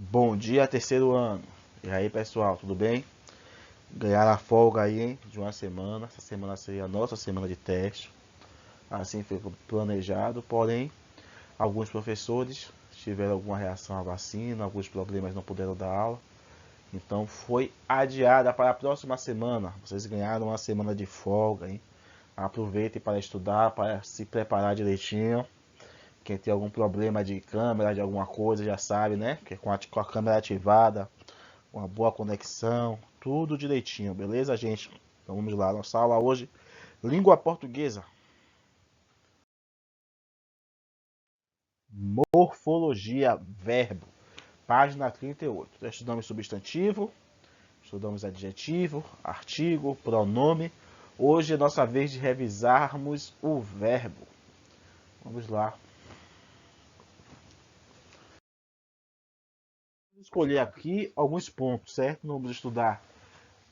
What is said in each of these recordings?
Bom dia, terceiro ano. E aí, pessoal, tudo bem? Ganharam a folga aí, hein, de uma semana. Essa semana seria a nossa semana de teste. Assim foi planejado. Porém, alguns professores tiveram alguma reação à vacina, alguns problemas não puderam dar aula. Então foi adiada para a próxima semana. Vocês ganharam uma semana de folga, hein? Aproveitem para estudar, para se preparar direitinho. Quem tem algum problema de câmera, de alguma coisa, já sabe, né? Que com a câmera ativada, uma boa conexão, tudo direitinho, beleza, gente? Então vamos lá, nossa aula hoje, língua portuguesa, morfologia, verbo, página 38. Então, estudamos substantivo, estudamos adjetivo, artigo, pronome. Hoje é nossa vez de revisarmos o verbo. Vamos lá. Vou escolher aqui alguns pontos, certo? Vamos estudar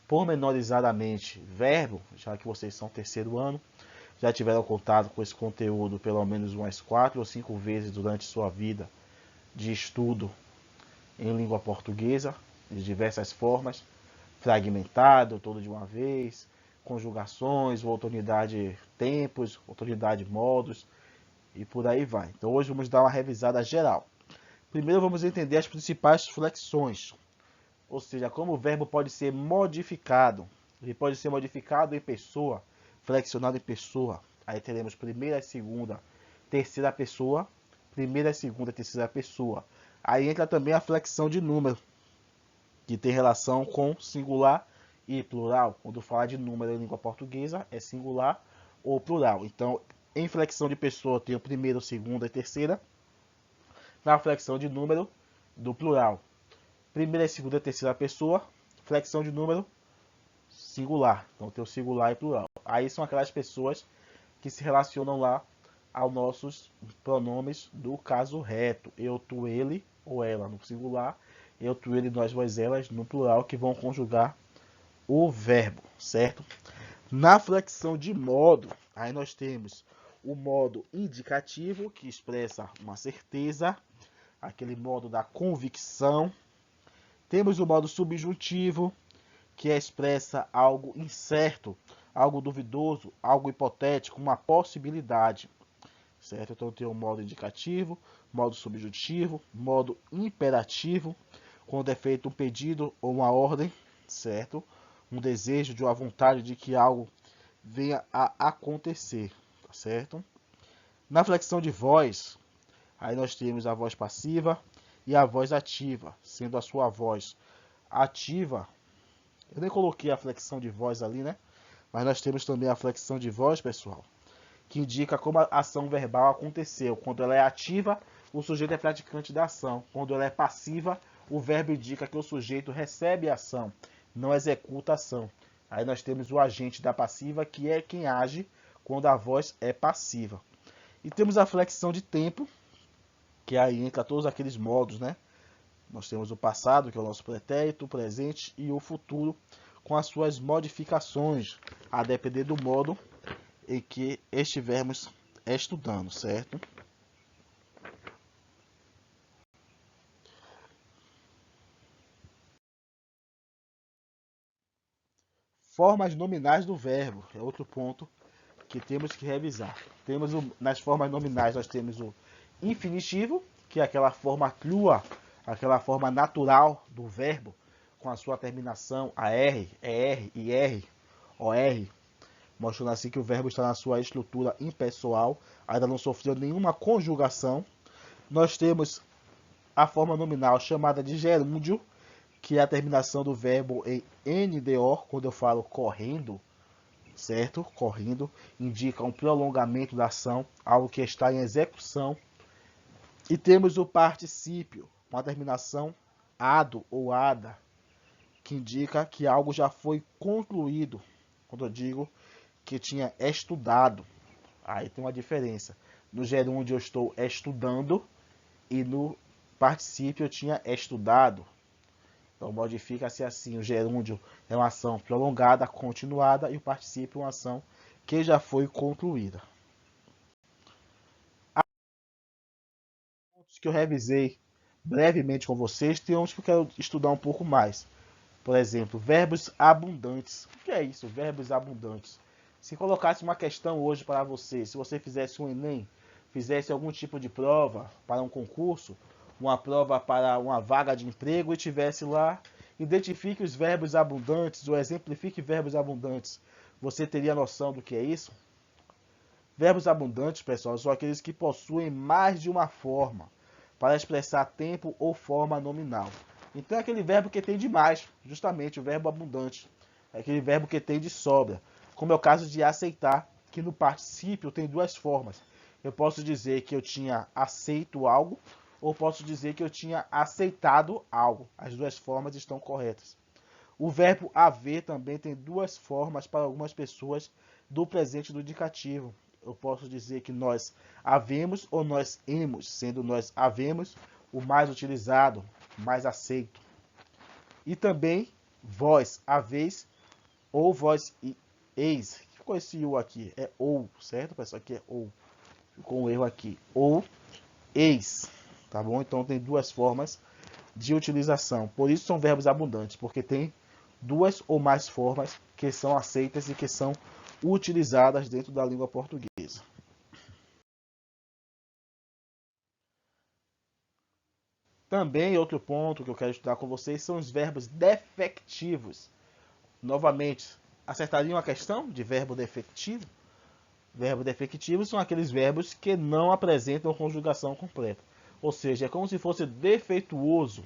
pormenorizadamente verbo, já que vocês são terceiro ano, já tiveram contato com esse conteúdo pelo menos umas 4 ou 5 vezes durante sua vida de estudo em língua portuguesa, de diversas formas, fragmentado, todo de uma vez, conjugações, oportunidade tempos, oportunidade modos e por aí vai. Então hoje vamos dar uma revisada geral. Primeiro vamos entender as principais flexões, ou seja, como o verbo pode ser modificado. Ele pode ser modificado em pessoa, flexionado em pessoa. Aí teremos primeira, segunda, terceira pessoa, primeira, segunda, terceira pessoa. Aí entra também a flexão de número, que tem relação com singular e plural. Quando falar de número em língua portuguesa, é singular ou plural. Então, em flexão de pessoa, tem o primeiro, segunda e terceira. Na flexão de número, do plural. Primeira, segunda e terceira pessoa, flexão de número, singular. Então tem o singular e plural. Aí são aquelas pessoas que se relacionam lá aos nossos pronomes do caso reto. Eu, tu, ele ou ela no singular. Eu, tu, ele, nós, vós, elas no plural, que vão conjugar o verbo, certo? Na flexão de modo, aí nós temos o modo indicativo, que expressa uma certeza, aquele modo da convicção. Temos o modo subjuntivo, que expressa algo incerto, algo duvidoso, algo hipotético, uma possibilidade, certo? Então tem o modo indicativo, modo subjuntivo, modo imperativo, quando é feito um pedido ou uma ordem, certo? Um desejo de uma vontade de que algo venha a acontecer, tá certo? Na flexão de voz, aí nós temos a voz passiva e a voz ativa, sendo a sua voz ativa. Eu nem coloquei a flexão de voz ali, né? Mas nós temos também a flexão de voz, pessoal, que indica como a ação verbal aconteceu. Quando ela é ativa, o sujeito é praticante da ação. Quando ela é passiva, o verbo indica que o sujeito recebe a ação, não executa a ação. Aí nós temos o agente da passiva, que é quem age quando a voz é passiva. E temos a flexão de tempo, que aí entra todos aqueles modos, né? Nós temos o passado, que é o nosso pretérito, o presente e o futuro, com as suas modificações, a depender do modo em que estivermos estudando, certo? Formas nominais do verbo é outro ponto que temos que revisar. Nas formas nominais nós temos o infinitivo, que é aquela forma crua, aquela forma natural do verbo, com a sua terminação AR, ER, IR, OR, mostrando assim que o verbo está na sua estrutura impessoal, ainda não sofreu nenhuma conjugação. Nós temos a forma nominal chamada de gerúndio, que é a terminação do verbo em NDO, quando eu falo correndo, certo? Correndo indica um prolongamento da ação, algo que está em execução. E temos o particípio, com a terminação ado ou ada, que indica que algo já foi concluído. Quando eu digo que tinha estudado, aí tem uma diferença. No gerúndio eu estou estudando e no particípio eu tinha estudado. Então modifica-se assim, o gerúndio é uma ação prolongada, continuada, e o particípio é uma ação que já foi concluída. Pontos que eu revisei brevemente com vocês, tem uns que eu quero estudar um pouco mais. Por exemplo, verbos abundantes. O que é isso, verbos abundantes? Se colocasse uma questão hoje para você, se você fizesse um Enem, fizesse algum tipo de prova para um concurso, uma prova para uma vaga de emprego e tivesse lá, identifique os verbos abundantes ou exemplifique verbos abundantes. Você teria noção do que é isso? Verbos abundantes, pessoal, são aqueles que possuem mais de uma forma para expressar tempo ou forma nominal. Então é aquele verbo que tem demais, justamente o verbo abundante. É aquele verbo que tem de sobra, como é o caso de aceitar, que no particípio tem duas formas. Eu posso dizer que eu tinha aceito algo, ou posso dizer que eu tinha aceitado algo. As duas formas estão corretas. O verbo haver também tem duas formas para algumas pessoas do presente do indicativo. Eu posso dizer que nós havemos ou nós hemos, sendo nós havemos o mais utilizado, mais aceito. E também vós haveis ou vós eis. Ficou esse ou aqui? É ou, certo, pessoal? Aqui é ou. Ficou um erro aqui. Ou eis. Tá bom? Então tem duas formas de utilização. Por isso são verbos abundantes, porque tem duas ou mais formas que são aceitas e que são utilizadas dentro da língua portuguesa. Também outro ponto que eu quero estudar com vocês são os verbos defectivos. Novamente, acertariam a questão de verbo defectivo? Verbo defectivo são aqueles verbos que não apresentam conjugação completa. Ou seja, é como se fosse defeituoso.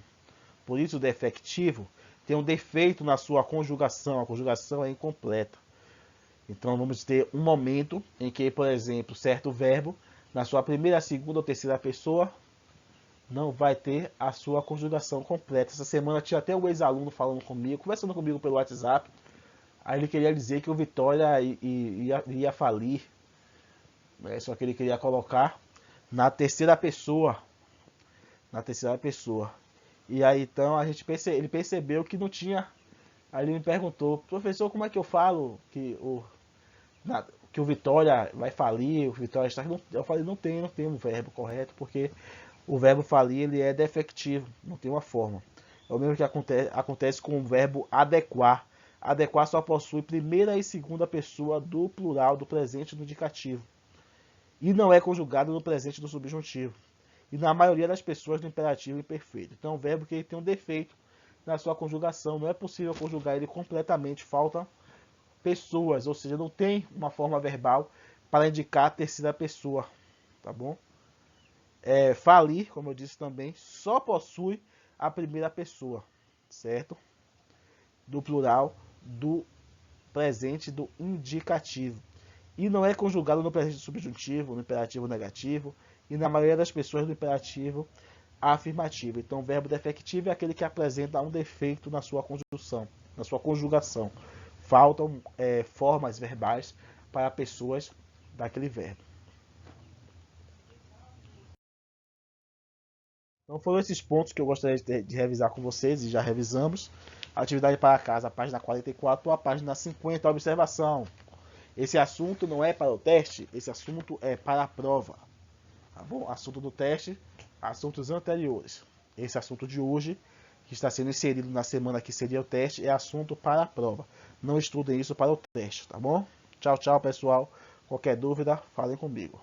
Por isso, defectivo tem um defeito na sua conjugação. A conjugação é incompleta. Então, vamos ter um momento em que, por exemplo, certo verbo, na sua primeira, segunda ou terceira pessoa, não vai ter a sua conjugação completa. Essa semana tinha até um ex-aluno falando comigo, conversando comigo pelo WhatsApp. Aí ele queria dizer que o Vitória ia falir, né? Só que ele queria colocar na terceira pessoa. Na terceira pessoa. E aí então ele percebeu que não tinha. Aí ele me perguntou, professor, como é que eu falo que o Vitória vai falir, o Vitória está. Eu falei, não tem um verbo correto, porque o verbo falir ele é defectivo, não tem uma forma. É o mesmo que acontece com o verbo adequar. Adequar só possui primeira e segunda pessoa do plural do presente do indicativo. E não é conjugado no presente do subjuntivo. E na maioria das pessoas no imperativo imperfeito. Então é um verbo que ele tem um defeito na sua conjugação. Não é possível conjugar ele completamente. Faltam pessoas, ou seja, não tem uma forma verbal para indicar a terceira pessoa. Tá bom? Falir, como eu disse também, só possui a primeira pessoa, certo? Do plural do presente do indicativo. E não é conjugado no presente subjuntivo, no imperativo negativo, e na maioria das pessoas no imperativo afirmativo. Então, o verbo defectivo é aquele que apresenta um defeito na sua conjunção, na sua conjugação. Faltam formas verbais para pessoas daquele verbo. Então foram esses pontos que eu gostaria de revisar com vocês, e já revisamos. Atividade para casa, a página 44 ou a página 50, observação. Esse assunto não é para o teste, esse assunto é para a prova. Tá bom? Assunto do teste, assuntos anteriores. Esse assunto de hoje, que está sendo inserido na semana que seria o teste, é assunto para a prova. Não estudem isso para o teste, tá bom? Tchau, tchau, pessoal. Qualquer dúvida, falem comigo.